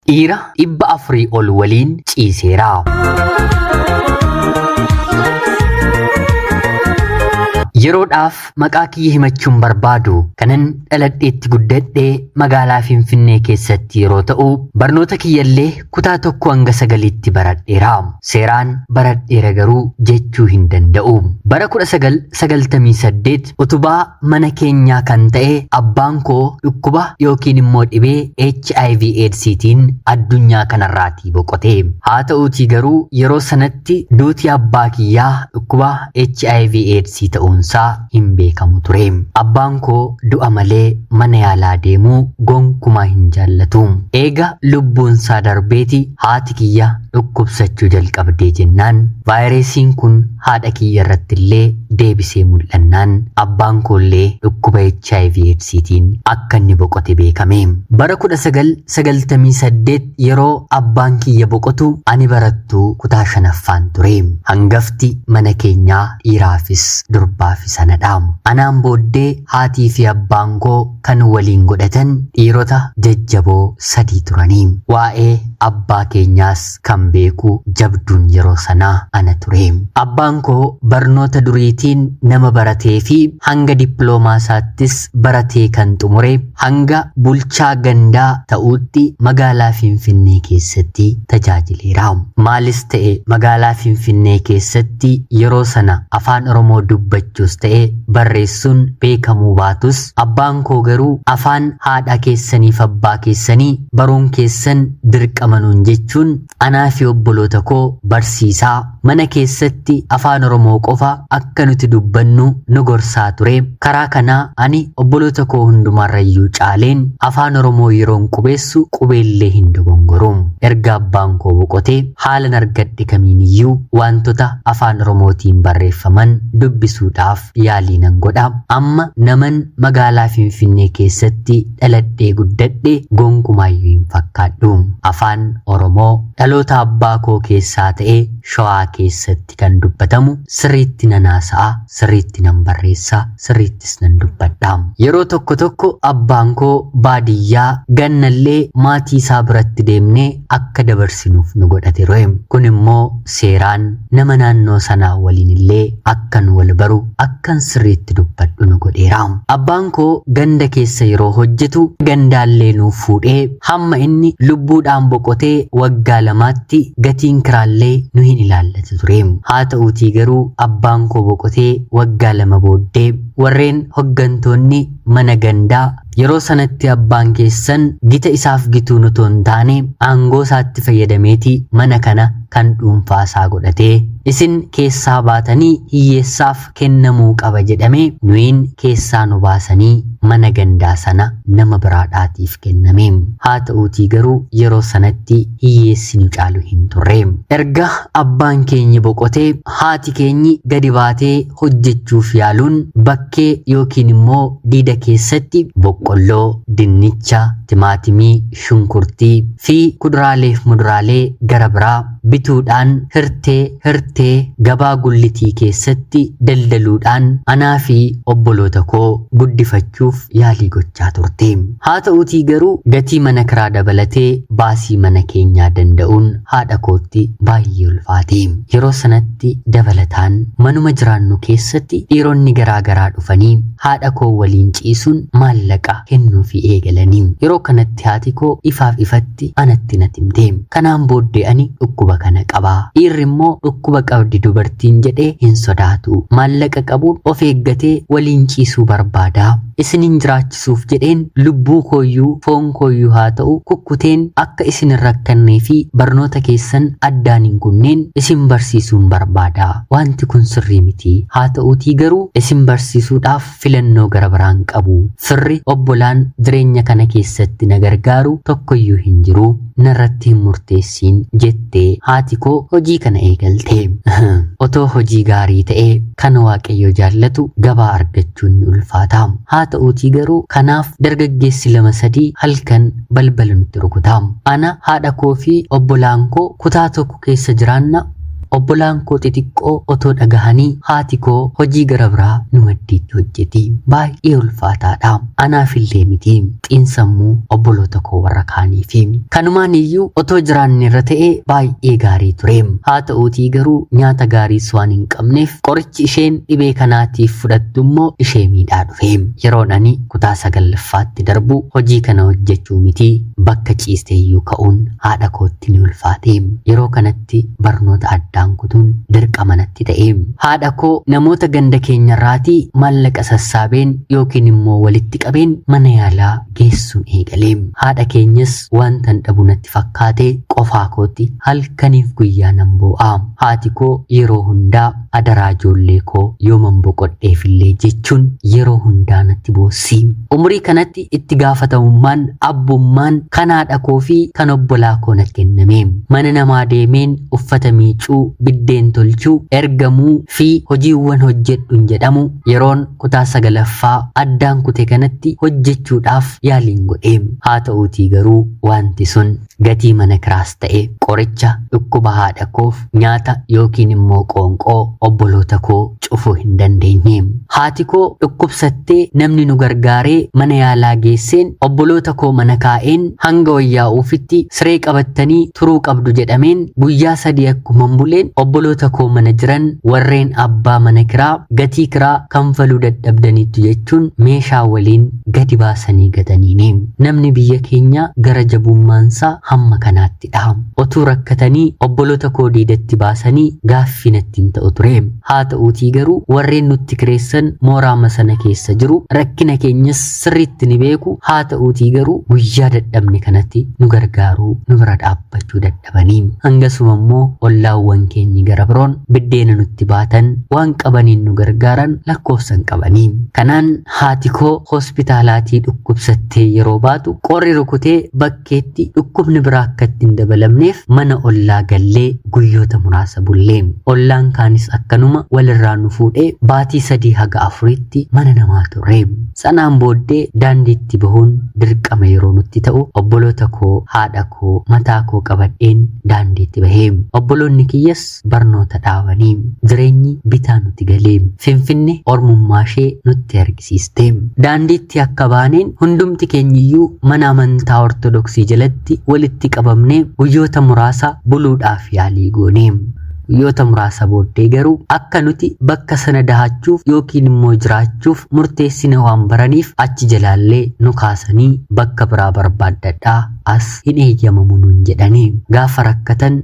dhiira 400 ol waliin ciiseera. Yeroodhaaf maqaa kiyya himachuun barbaadu kanan dhaladheetti guddadhee magaalaa Finfinnee keessatti yeroo ta'u barnoota kiyyallee kutaa 1 hanga 9tti baradheera. Seeraan baradheera garuu jechuu hin danda'u. Bara 1998 utubaa mana keenyaa kan ta'e abbaan koo dhukkuba yookiin immoo dhibee HIV/AIDStiin addunyaa kanarraatii boqote. Haa ta'uutii garuu yeroo sanatti duuti abbaa kiyyaa dhukkuba HIV/AIDS ta'uunsaa hin beekamu ture. Abbaan koo du'a malee mana yaalaa deemuu gonkumaa hin jaallatu. Eega lubbuunsaa darbeeti haati kiyya dhukkubsachuu jalqabdee jennaan vaayirasiin kun haadha kiyya irratti illee deebisee mul'annaan abbaan koollee dhukkuba HIV/AIDStiin akka inni boqote beekame. Bara 1998 yeroo abbaan kiyya boqotu ani barattuu kutaa 5ffaan ture. Hangafti mana keenyaa dhiiraafis durbaafis sanadha. Anaan booddee haatii fi abbaan koo kan waliin godhatan dhiirota jajjaboo 3 turanii. Waa'ee abbaa keenyaas kan beeku jabduun yeroo sanaa ana ture. Abbaan koo barnoota duriitiin nama baratee fi hanga dippiloomaa isaattis baratee kan xumure hanga bulchaa gandaa ta'uutti magaalaa Finfinnee keessatti tajaajileera. Maalis ta'e magaalaa Finfinnee keessatti yeroo sana afaan Oromoo dubbachuus ta'e barreessuun beekamuu baatus abbaan koo garuu afaan haadha keessaniif abbaa keessanii baruun keessan dirqamanuun jechuun anaa fi obboloota koo barsiisaa mana keessatti afaan Oromoo qofa akka nuti dubbannu nu gorsaa ture. Karaa kanaa ani obboloota koo hundumarrayyuu caaleen afaan Oromoo yeroon qubeessu qubeellee hin dogongoru. Erga abbaan koo boqotee haalan argadhe kamiiniyyuu wantoota afaan Oromootiin barreeffaman dubbisuudhaaf yaalii nan godha. Amma naman magaalaa Finfinnee keessatti dhaladhee guddadhe gonkumaayyuu hin fakkaadhu. Afaan Oromoo dhaloota abbaa koo keessaa ta'ee Shawaa keessatti kan dubbatamu sirriitti nan haasa'a, sirriitti nan barreessa, sirriittis nan dubbadha. Yeroo tokko tokko abbaan koo baadiyyaa gannallee maatii isaa biratti deemnee akka dabarsinuuf nu godhate ro'e. Kun immoo seeraan nama naannoo sanaa waliin illee akkan wal baru akkan sirriitti dubbadhu nu godheera. Abbaan koo ganda keessa yeroo hojjetu gandaallee nuuf fuudhee hamma inni lubbuudhaan boqotee waggaa 2tti gatiin kiraallee nu hin ilaallatu ture. Haa ta'uutii garuu abbaan koo boqotee waggaa 2 booddee warreen hoggantoonni mana gandaa yeroo sanatti abbaan keessan gita isaaf gituu nuto hin taane aangoo isaatti fayyadameeti mana kana kan dhuunfaasaa godhatee isin keessaa baatanii hiyyeessaaf kennamuu qaba jedhamee nuyin keessaa nu baasanii mana gandaa sana nama biraadhaatiif kenname. Haa ta'uutii garuu yeroo sanatti hiyyeessi nu caalu hin turre. Erga abbaan keenyi boqotee haati keenyi gadi baatee hojjechuuf yaaluun bakkee yookiin immoo diida keessatti boqqolloo, dinnicha, timaatimii, shunkurtii fi kuduraalee fi muduraalee gara biraa bituudhaan hirtee gabaa gullitii keessatti daldaluudhaan anaa fi obboloota koo guddifachuuf yaalii gochaa turte. Haa ta'uutii garuu gatii mana kiraa dabalatee baasii mana keenyaa danda'uun haadha kootti baay'ee ulfaate. Yeroo sanatti dabalataan manuma jiraannu keessatti dhiironni garaa dhufanii haadha koo waliin ciisuun maallaqa kennuufi eegalanii. Yeroo kanatti haati koo ifaaf ifatti anatti natti himte. Kanaan booddee ani dhukkuba kana qaba. Dhiirri immoo dhukkuba qabdi dubartiin jedhee hin sodaatu. Maallaqa qabuun of eeggatee waliin ciisuu barbaada. Isinin jiraachisuuf jedheen lubbuu kooyyuu foon kooyyuu haa ta'u kukkuteen akka isin hin rakkannee fi barnoota keessan addaan hin kunneen isin barsiisuun barbaada. Wanti kun sirrii miti. Haa ta'uutii garuu isin barsiisuudhaaf filannoo gara biraan qabu. Firri obbolaan jireenya kana keessatti na gargaaru tokkoyyuu hin jiru. Narratti hin murteessiin jettee haati koo hojii kana eegalte. Otoo hojii gaarii ta'ee kan Waaqayyo jaallatu gabaa argachuun ni ulfaata. Haa ta'uutii garuu kanaaf dargaggeessi 2-3 halkan balbala nutti rukuta. Ana haadha koo fi obbolaan koo kutaa tokko keessa jiraanna. obbolaan koo xixiqqoo otoo dhagahanii haati koo hojii gara biraa nu maddiitti hojjeti. Baay'ee ulfaataadha. Anaafillee miti. Xiinsammuu obboloota koo warra kaaniifi. Kanumaan iyyuu otoo jiraanne irra ta'e baay'ee gaarii ture. Haa ta'uutii garuu nyaata gaariis waan hin qabneef qorichi isheen dhibee kanaatiif fudhattu immoo ishee miidhaa dhufe. Yeroon ani kutaa 9ffaatti darbu hojii kana hojjechuu miti bakka ciistee iyyuu ka'uun haadha kootti ni ulfaate. Yeroo kanatti barnoota addaan kutuun dirqama natti ta'e. Haadha koo namoota ganda keenyarraatii maallaqa sassaabeen yookiin immoo walitti qabeen mana yaalaa geessuun eegale. Haadha keenyas wantan dhabu natti fakkaate qofaa kootti halkaniif guyyaa nan boo'a. Haati koo yeroo hundaa adaraa ijoollee koo yooman boqodheefillee jechuun yeroo hundaa natti boossi. Umurii kanatti itti gaafatamummaan abbummaan kan haadha koo fi kan obbolaa koo natti kenname. Mana namaa deemeen uffata miicuu, biddeen tolchuu, ergamuu fi hojiiwwan hojjedhuun jedhamu yeroon kutaa 9ffaa addaan kute kanatti hojjechuudhaaf yaaliin godhe. Haa ta'uutii garuu wanti sun gatii mana kiraas ta'e qoricha dhukkuba haadha koof nyaata yookiin immoo qoonqoo obboloota koo cufuu hin dandeenye. Haati koo dhukkubsattee namni nu gargaaree mana yaalaa geesseen obboloota koo mana kaa'een hanga wayyaa'uufitti siree qabattanii turuu qabdu jedhameen guyyaa 3 akkuma buleen obboloota koo mana jiran warreen abbaa mana kiraa gatii kiraa kanfaluu dadhabdaniitu jechuun meeshaa waliin gadi baasanii gataniini. Namni biyya keenya gara jabummaansaa hamma kanaatti dhahamu. Otuu rakkatanii obboloota koo diidatti baasanii gaaffii natti hin ta'u ture. Haa ta'uutii garuu warreen nutti kireessan mooraa sana keessa jiru rakkina keenyas sirriitti ni beeku. Haa ta'uutii garuu guyyaa dadhabne kanatti nu gargaaruu nu bira dhaabbachuu dadhabanii. Hangasuma immoo ollaawwan keenyi gara biroon biddeena nutti baatan waan qabaniin nu gargaaran lakkoofsan qabanii. Kanaan haati koo hospitaalaatii dhukkubsattee yeroo baatu qorri rukutee bakkeetti dhukkubni biraa akka ittiin dabalamneef mana ollaa gallee guyyoota muraasa bullee. Ollaan kaanis akkanuma walirraa nu fuudhee baatii 3 haga 4tti mana namaa ture. Sanaan booddee daandiitti bahuun dirqama yeroo nutti ta'u obboloota koo haadha koo mataa koo qabadheen daandiitti bahee. Obboloonni kiyyas barnoota dhaabanii jireenyi bitaa nuti galee Finfinnee ormummaa ishee nutti argisiiste. Daandiitti akka baaneen hundumti keenyiyyuu mana amantaa ortodoksii jalatti walitti qabamnee guyyoota muraasa buluudhaaf yaalii goone. Guyyoota muraasa booddee garuu akka nuti bakka sana dahachuuf yookiin immoo jiraachuuf murteessina waan baraniif achi jalaallee nu kaasanii bakka biraa barbaaddadhaa as hin eeyyamamu nuun jedhanii. Gaafa rakkatan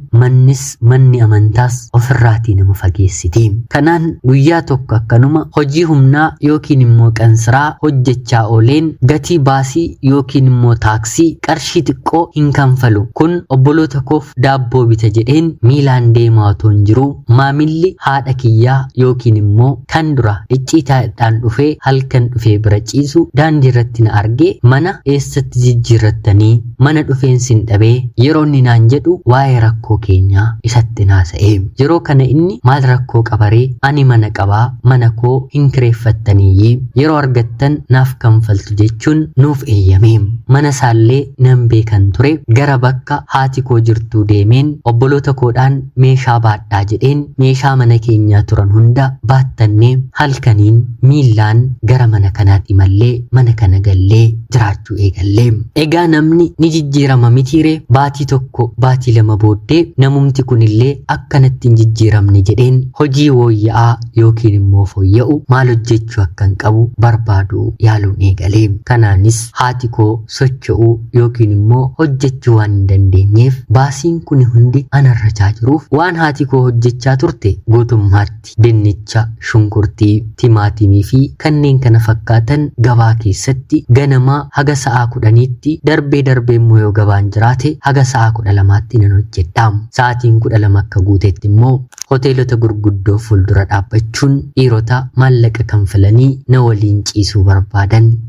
manni amantaas ofirraatii nama fageessiti. Kanaan guyyaa tokko akkanuma hojii humnaa yookiin immoo qansiraa hojjechaa ooleen gatii baasii yookiin immoo taaksii qarshii xiqqoo hin kanfalu. Kun obboloota koof daabboo bita jedheen miilaan deemaa otoo hin jiru maamilli haadha kiyyaa yookiin immoo kan dura icciitaadhaan dhufee halkan dhufee bira ciisu daandii irratti na argee mana eessatti jijjiirrattanii mana dhufeensin dhabee yeroo inni naan jedhu waa'ee rakkoo keenyaa isatti naasa'e. Yeroo kana inni maal rakkoo qabaree ani mana qabaa mana koo hin kireeffattanii yeroo argattan naaf kanfaltu jechuun nuuf eeyyame. Mana isaallee nan beekan ture. Gara bakka haati koo jirtuu deemeen obboloota koodhaan meeshaa baadhaa jedheen meeshaa mana keenyaa turan hunda baattannee halkaniin miillaan gara mana kanaatti mallee mana kana gallee jiraachuu eegallee. Egaa namni ni jijjiirama mitiire baatii tokko baatii 2 booddee namumti kunillee akkanatti hin jijjiiramne jedheen hojii wooyya'aa yookiin immoo fooyya'u maal hojjechuu akkan qabu barbaadu yaaluun eegalee. Kanaanis haati koo socho'uu yookiin immoo hojjechuu waan hin dandeenyeef baasiin kun hundi anarra jiruuf waan haati koo hojjechaa turte guutummaatti dinnicha, shunkurtii, timaatimii fi kanneen kana fakkaatan gabaa keessatti ganamaa haga sa'aa 10tti darbee immoo yoo gabaan jiraate haga sa'aa 12tti nan hojjedha. Sa'aatiin 12 akka guutetti immoo hoteelota gurguddoo fuuldura dhaabbachuun dhiirota maallaqa kanfalanii na waliin ciisuu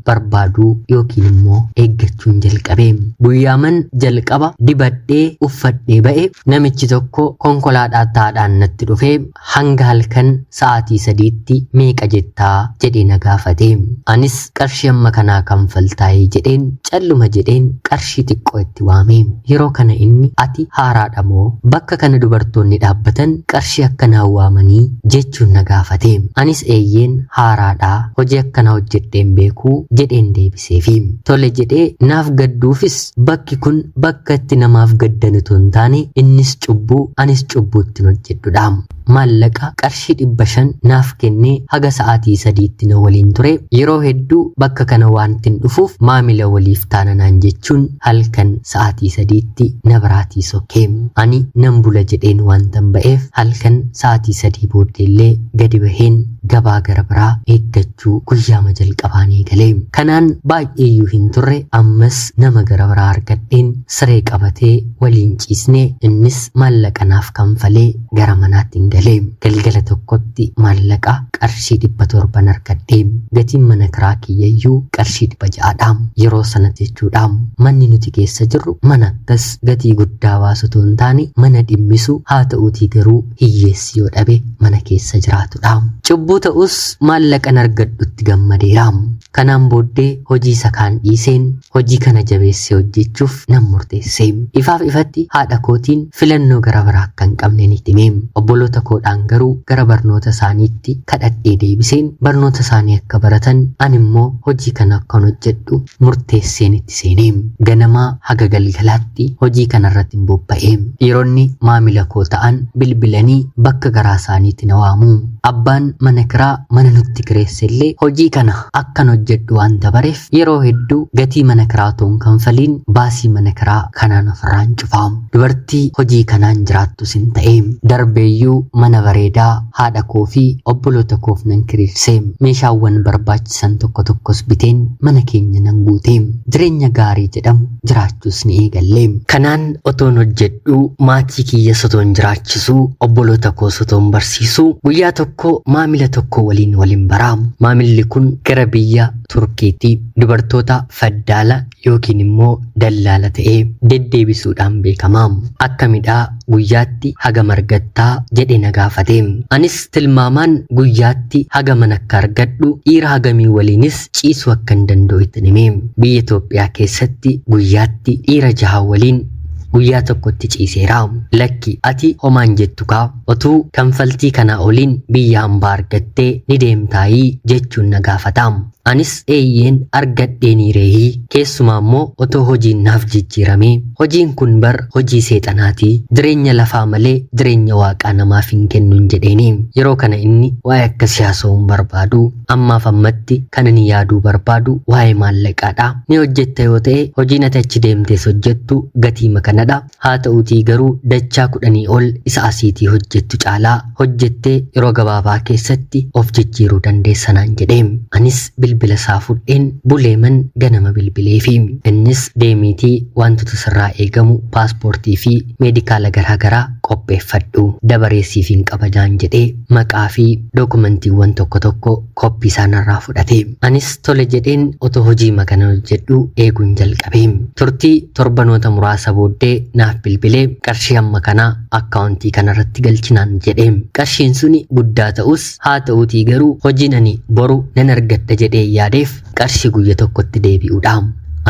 barbaaduu yookiin immoo eeggachuun jalqabe. Guyyaaman jalqaba dibadhee uffadhee ba'e namichi tokko konkolaataadhaan natti dhufee hanga halkan sa'aatii 3tti meeqa jettaa jedhee na gaafate. Anis qarshii amma kanaa kanfaltaayee jedheen calluma jedheen qarshii xiqqoo itti waame. Yeroo kana inni ati haaraadha moo bakka kana dubartoonni dhaabbatan qarshii akkanaa waamanii jechuun na gaafate. Anis eeyyeen haaraadha hojii akkanaa hojjedheen beekuu jedheen deebiseefi. Tole jedhee naaf gadduufis bakki kun bakka itti namaaf gaddan utuu hin taane innis cubbuu anis cubbuutti hojjedhudha. Maallaqa qarshii 500 naaf kennee haga sa'aatii 3tti na waliin ture. Yeroo hedduu bakka kana waantin dhufuuf maamila waliif taananaan jechuun halkan sa'aatii 3tti na biraatii sokkee. Ani nan bula jedheen waantan ba'eef halkan sa'aatii 3 booddeellee gadi baheen gabaa gara biraa eeggachuu guyyaama jalqabaanii galee. Kanaan baay'eeyyuu hin turre ammas nama gara biraa argadheen siree qabatee waliin ciisnee innis maallaqa naaf kanfalee gara manaatti galee. Galgala tokkotti maallaqa qarshii 700 argadhee. Gatiin mana kiraa kiyyayyuu qarshii 600dha. Yeroo sana jechuudha manni nuti keessa jirru mana akkas gatii guddaa baasu otoo hin taane mana dhimmisu haa ta'uutii garuu hiyyeessi yoo dhabe mana keessa jiraatudha. Cubbuu ta'us maallaqan argadhutti gammadeera. Kanaan booddee hojii isa kaan dhiiseen hojii kana jabeessee hojjechuuf nan murteesse. Ifaaf ifatti haadha kootiin filannoo gara biraa akka hin qabne ni hime. Obboloota koodhaan garuu gara barnoota isaaniitti kadhadhee deebiseen barnoota isaanii akka baratan ani immoo hojii kana akkan hojjedhu murteesseen itti seenee. Ganamaa haga galgalaatti hojii kanarratti hin bobba'ee. Dhiironni maamila koo ta'an bilbilanii bakka garaa isaaniitti na waamu. Abbaan mana kiraa mana nutti kireessellee hojii kana akkan hojjedhu waan bareef yeroo hedduu gatii mana kiraa toon kanfaliin baasii mana kiraa kanaan ofirraan cufaamu. Dubartii hojii kanaan jiraattus hin ta'e. Darbeeyyuu mana bareedaa haadha koo fi obboloota koof nan kireessee meeshaawwan barbaachisan tokko tokkos biteen mana keenya nan guutee jireenya gaarii jedhamu jiraachuus ni eegallee. Kanaan otoon hojjedhu maatii kiyya sotoon jiraachisuu obboloota koo sotoon barsiisuu guyyaa tokko maamila tokko waliin baraamu. Maamilli kun gara biyya Turkiitti dubartoota faddaala yookiin immoo dallaala ta'ee deddeebisuudhaan beekama. Akkamidhaa guyyaatti haga margattaa jedhe na gaafate. Anis tilmaamaan guyyaatti haga man akka argadhu dhiira hagamii waliinis ciisuu akka hin danda'u itti hime. Biyya Itoophiyaa keessatti guyyaatti dhiira 6 waliin guyyaa tokkotti ciiseera. Lakki ati homaan jettu kaa otuu kanfaltii kana oliin biyya hambaa argattee ni deemtaayii jechuun na gaafata. Anis eeyyeen argadheenii reehii keessumaa immoo otoo hojiin naaf jijjiiramee hojiin kun bar hojii seexanaatii jireenya lafaa malee jireenya waaqaa namaaf hin kennuun jedheeni. Yeroo kana inni waa'ee akkasii haasa'uun barbaadu ammaaf ammatti kan inni yaaduu barbaadu waa'ee maallaqaadha. Ni hojjetta yoo ta'e hojiin ati achi deemtees hojjettu gatii makanadha. Haa ta'uutii garuu dachaa 10 ol isa asiitii hojjettu caalaa hojjettee yeroo gabaabaa keessatti of jijjiiruu dandeessanaan jedhee. Anis bilbila isaa fudheen buleeman ganama bilbileefi innis deemiitii wantoota sirraa eegamu paaspoortii fi meedikaala garaagaraa qopheeffadhu dabareessiif hin qabajaan jedhee maqaa fi dookumentiiwwan tokko tokko koppii isaanirraa fudhate. Anis tole jedheen otoo hojii makana hojjedhu eeguun jalqabe. Turtii torbanoota muraasa booddee naaf bilbilee qarshii amma kanaa akkaawuntii kanarratti galchinaan jedhee. Qarshiin suni guddaa ta'us haa ta'uutii garuu hojiin ani boru nan argadha jedhee yaadeef qarshii guyya tokkotti deebi'uudha.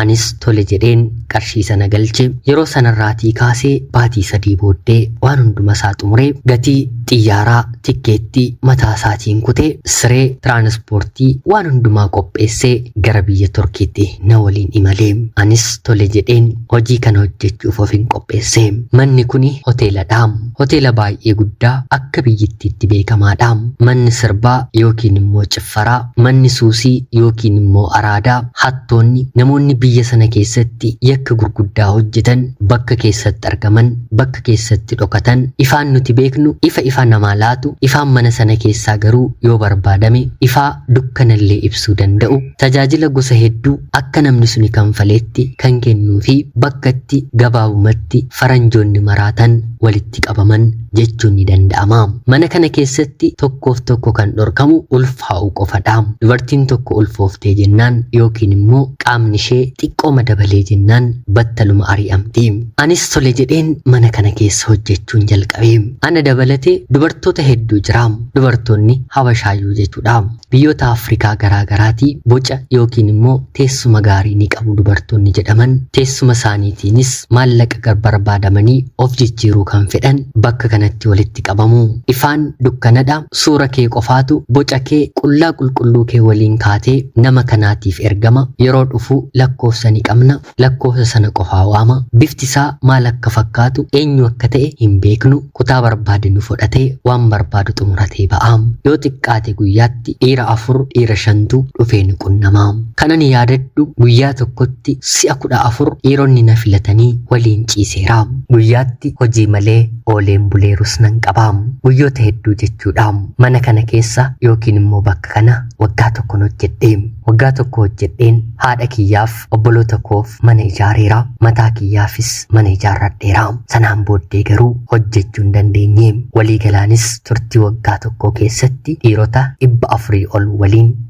Anis tole jedheen qarshii sana galche. Yeroo sanarraatii kaasee baatii 3 booddee waan hunduma isaa xumuree gatii xiyyaaraa tikkeettii mataa isaatiin kutee siree tiraanspoortii waan hundumaa qopheessee gara biyya Turkiitti na waliin imalee. Anis tole jedheen hojii kana hojjechuuf ofin qopheesse. Manni kuni hoteeladha. Hoteela baay'ee guddaa akka biyyattiitti beekamaadha. Manni sirbaa yookiin immoo ciffaraa, manni suusii yookiin immoo araadaa, hattoonni namoonni biyya sana keessatti yakka gurguddaa hojjetan bakka keessatti argaman, bakka keessatti dhokatan, ifaan nuti beeknu ifa namaa laatu, ifaan mana sana keessaa garuu yoo barbaadame ifaa dukkanallee ibsuu danda'u, tajaajila gosa hedduu akka namni suni kanfaleetti kan kennuu fi bakkatti gabaabumatti faranjoonni maraatan walitti qabaman dhorkaman jechuun ni danda'ama. Mana kana keessatti tokkoof tokko kan dhorkamu ulfaa'uu qofadha. Dubartiin tokko ulfooftee jennaan yookiin immoo qaamni ishee xiqqooma dabalee jennaan battaluma ari'amti. Anis tole jedheen mana kana keessa hojjechuun jalqabe. Ana dabalatee dubartoota hedduu jira. Dubartoonni Habashaayyuu jechuudha. Biyyoota Afrikaa garaagaraati boca yookiin immoo teessuma gaarii ni qabu dubartoonni jedhaman. Teessuma isaaniitiinis maallaqa barbaadamanii of jijjiiruu kan fedhan bakka kanatti walitti qabamu. Ifaan dukkanadha. Suura kee qofaatu boca kee qullaa qulqulluu kee waliin kaatee nama kanaatiif ergama. Yeroo dhufu lakkoofsa ni qabna. Lakkoofsa sana qofaa waama. Bifti isaa maal akka fakkaatu eenyu akka ta'e hin beeknu. Kutaa barbaade nu fudhatee waan barbaadu xumuratee ba'a. Yoo xiqqaate guyyaatti dhiira 4 dhiira 5tu dhufee ni qunnama. Kanan yaadadhu guyyaa tokkotti si'a 14 dhiironni na filatanii waliin ciiseera. Guyyaatti hojii malee ooleen buleerus nan qaba. Guyyoota hedduu jechuudha. Mana kana keessa yookiin immoo bakka kana waggaa tokko hojjedhee. Waggaa tokko hojjedheen haadha kiyyaaf obboloota koof mana ijaareera. Mataa kiyyaafis mana ijaarradheera. Sanaan booddee garuu hojjechuu hin dandeenye. Waliigalaanis turtii waggaa tokko keessatti dhiirota 400 ol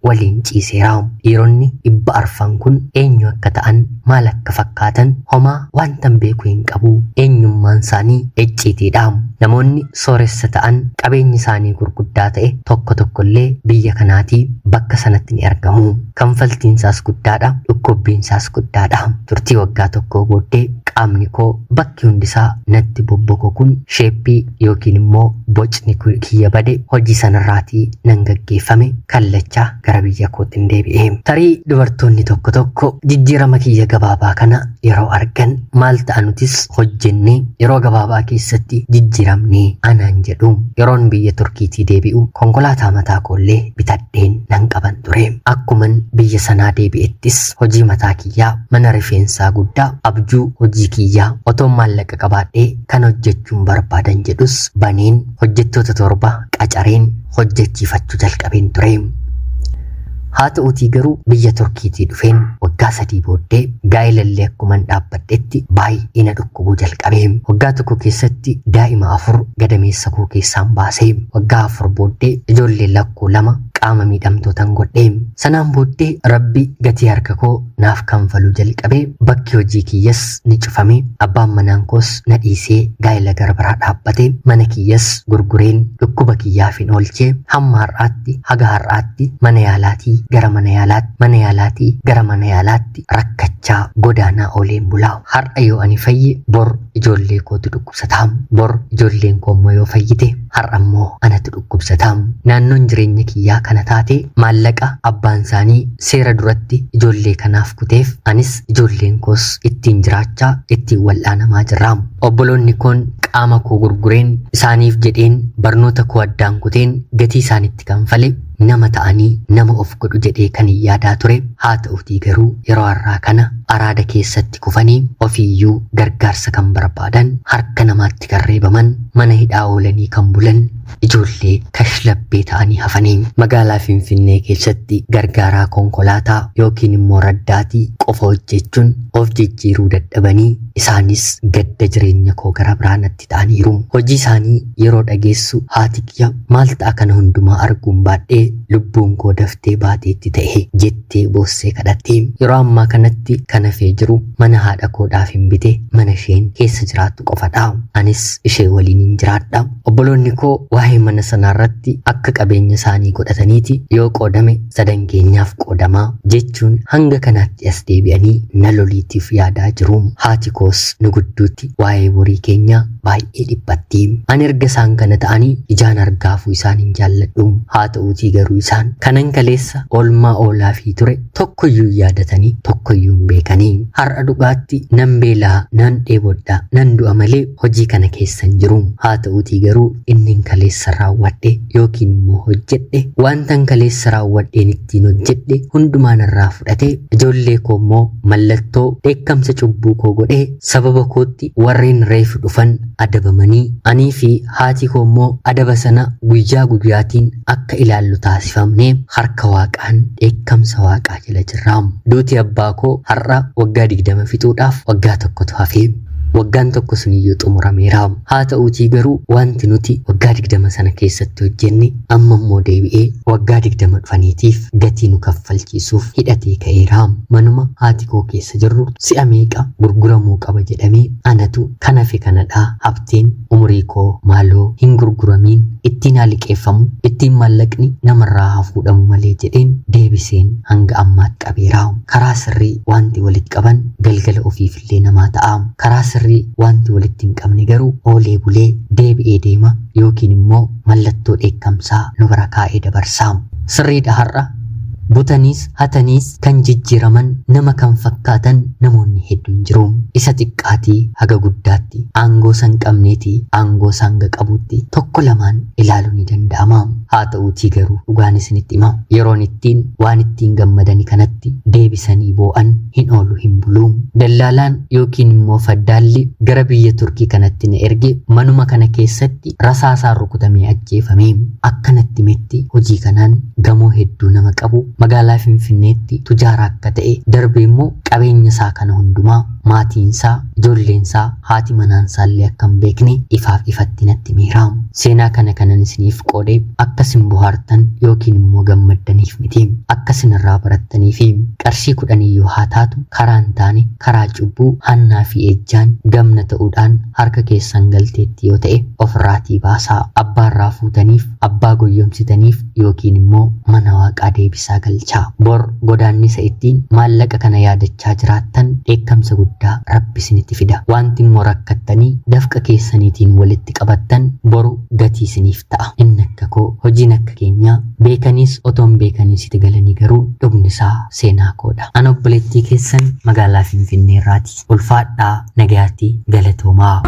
waliin ciiseera. Dhiironni 400 kun eenyu akka ta'an maal akka fakkaatan homaa wantan beeku hin qabu. Eenyummaan isaanii icciitiidha. Namoonni sooressa ta'an qabeenyi isaanii gurguddaa ta'e tokko tokkollee biyya kanaatii bakka sanatti ni argamu. Kanfaltiinsaas guddaadha. Dhukkubbiinsaas guddaadha. Turtii waggaa tokko booddee qaamni koo bakki hundisaa natti bobboko kun sheeppii yookiin immoo bocni kiyya bade hojii sanarraatii nan gaggeeffame kallachaa gara biyya kootti deebi'e. Tarii dubartoonni tokko tokko jijjiirama kiyya gabaabaa kana yeroo argan maal ta'a nutis hojjennee yeroo gabaabaa keessatti jijjiiramnee anaan jedhu. Yeroon biyya Turkiitii deebi'u konkolaataa mataa koollee bitadheen nan qaban ture. Akkuman biyya sanaa deebi'ettis hojii mataa kiyyaa mana rifeensaa guddaa abjuu hojii kiyyaa otoo maallaqa qabaadhee kan hojjechuun barbaadan jedhus baneen hojjettoota 7 qacareen hojjechiifachuu jalqabeen ture. Haa ta'uutii garuu biyya Turkiitii dhufeen waggaa 3 booddee gaa'ilallee akkuman dhaabbadhetti baay'ee na dhukkubuu jalqabee. Waggaa tokko keessatti daa'ima 4 gadameessa koo keessaan baasee. Waggaa 4 booddee ijoollee lakkuu 2 qaama miidhamtootaan godhee. Sanaan booddee Rabbi gatii harka koo naaf kanfaluu jalqabee. Bakki hojii kiyyas ni cufame. Abbaan manaan koos na dhiisee gaa'ila gara biraa dhaabbate. Mana kiyyas gurgureen dhukkuba kiyyaaf hin oolchee hamma har'aatti haga har'aatti mana yaalaatii gara mana yaalaatii gara mana yaalaatti rakkachaa godaanaa ooleen bulaa. Har'a yoo ani fayye bor ijoollee kootu dhukkubsataa. Bor ijoolleen koo immoo yoo fayyite har'a immoo anatu dhukkubsataa. Naannoon jireenya kiyyaa kana taate maallaqa abbaan isaanii seera duratti ijoollee kanaaf kuteef anis ijoolleen koos ittiin jiraachaa ittiin wal'aanamaa jirra. Obboloonni koon qaama koo gurgureen isaaniif jedheen barnoota koo addaan kuteen gatii isaanitti kanfale nama ta'anii nama of godhu jedhee kan yaadaa ture. Haa ta'uutii garuu yeroo har'aa kana araada keessatti kufanii ofiiyyuu gargaarsa kan barbaadan harka namaatti kan reebaman mana hidhaa oolanii kan bulan ijoollee kashlabbee ta'anii hafanii. Magaalaa Finfinnee keessatti gargaaraa konkolaataa yookiin immoo raddaatii qofa hojjechuun of jijjiiruu dadhabanii isaanis gadda jireenya koo gara biraanatti ta'aniiru. Hojii isaanii yeroo dhageessu haati kiyya maal ta'a kana hundumaa arguun baadhee lubbuun koo daftee baateetti ta'e jettee boossee kadhattee. Yeroo ammaa kanatti kan hafee jiru mana haadha koodhaaf hin bite mana isheen keessa jiraattu qofadha. Anis ishee waliin hin jiraadha. Obboloonni koo waa'ee mana sanaarratti akka qabeenya isaanii godhataniiti yoo qoodame 3 keenyaaf qoodamaa jechuun hanga kanaatti as deebi'anii na loliitiif yaadaa jiru. Haati koos nu gudduutti waa'ee borii keenya baay'ee dhiphatti. Ani erga isaan kana ta'anii ijaan argaafuu isaan hin jaalladhu. Haa ta'uutii garuu isaan kanan kaleessa oolmaa oolaa fi ture tokkoyyuu yaadatanii tokkoyyuu hin beekanii. Har'a dhugaatti nan beelaa nan dheebodha nan du'a malee hojii kana keessan jiru. Haa ta'uutii garuu inni kaleessa raawwadhe yookiin immoo hojjedhe wantan kaleessa raawwadheen ittiin hojjedhe hundumaan irraa fudhate ijoollee koo immoo mallattoo dheekkamsa cubbuu koo godhee sababa kootti warreen reefu dhufan adabamanii anii fi haati koo immoo adaba sana guyyaa guyyaatiin akka ilaallu taasifamnee harka waaqaan dheekkamsa waaqaa jala jirra. Duuti abbaa koo har'a waggaa 20 fixuudhaaf waggaa tokkotu hafee. waggaan tokko suniyyuu xumurameera. Haa ta'uutii garuu wanti nuti waggaa 20 sana keessatti hojjenne amma immoo deebi'ee waggaa 20 dhufaniitiif gatii nu kaffalchiisuuf hidhatee ka'eera. Manuma haati koo keessa jirru si'a meeqa gurguramuu qaba jedhamee anatu kana fi kanadhaa habteen umurii koo maaloo hin gurguramiin ittiin liqeeffamu ittiin maallaqni namarraa hafuudhamu malee jedheen deebiseen hanga ammaatti qabeera. Karaa sirrii wanti walitti qaban galgala ofiifillee namaa ta'a. Karaa sirrii wanti walitti hin qabne garuu oolee bulee deebi'ee deema yookiin immoo mallattoo dheekkamsaa nu bira kaa'ee dabarsaa. Sirriidha har'a butaniis hataniis kan jijjiiraman nama kan fakkaatan namoonni hedduun jiru. Isa xiqqaatii haga guddaatti aangoo san qabneetii aangoo sanga qabutti tokko lamaan ilaaluu ni danda'ama. Haa ta'uutii garuu dhugaan isinitti hima yeroon ittiin waan ittiin gammadanii kanatti deebisanii boo'an hin oolu hin bulu. Dallaalaan yookiin immoo faddaalli gara biyya Turkii kanatti na erge manuma kana keessatti rasaasaan rukutamee ajjeefame. Akkanatti metti hojii kanaan gamoo hedduu nama qabu magaalaa Finfinneetti tujaara akka ta'e darbee immoo qabeenya isaa kana hundumaa maatiinsaa ijoolleensaa haati manaansaallee akka hin beekne ifaaf ifatti natti miira. Seenaa kana kanan isiniif qoodee akkasin bohaartan yookiin immoo gammaddaniif miti akkasin irraa barattanii fi qarshii 10 yoo haa taatu karaan taane karaa cubbuu hannaa fi ejjaan gamna ta'uudhaan harka keessan galteetti yoo ta'e ofirraatii baasaa. Abbaarraa fuutaniif abbaa goyyomsitaniif yookiin immoo mana waaqaa deebisaa galchaa. Bor godaannisa ittiin maallaqa kana yaadachaa jiraattan dheekkamsa guddaa Rabbi isinitti fida. Wanti immoo rakkattanii dafqa keessaniitiin walitti qabattan boru gatii isiniif ta'a. Inni akka koo hojiin akka keenyaa beekaniis otoon beekaniis itti galanii garuu dhugni isaa seenaa koodha. Ana obboleettii keessan magaalaa Finfinnee irraati. Ulfaadhaa nagayaatti galatoomaa.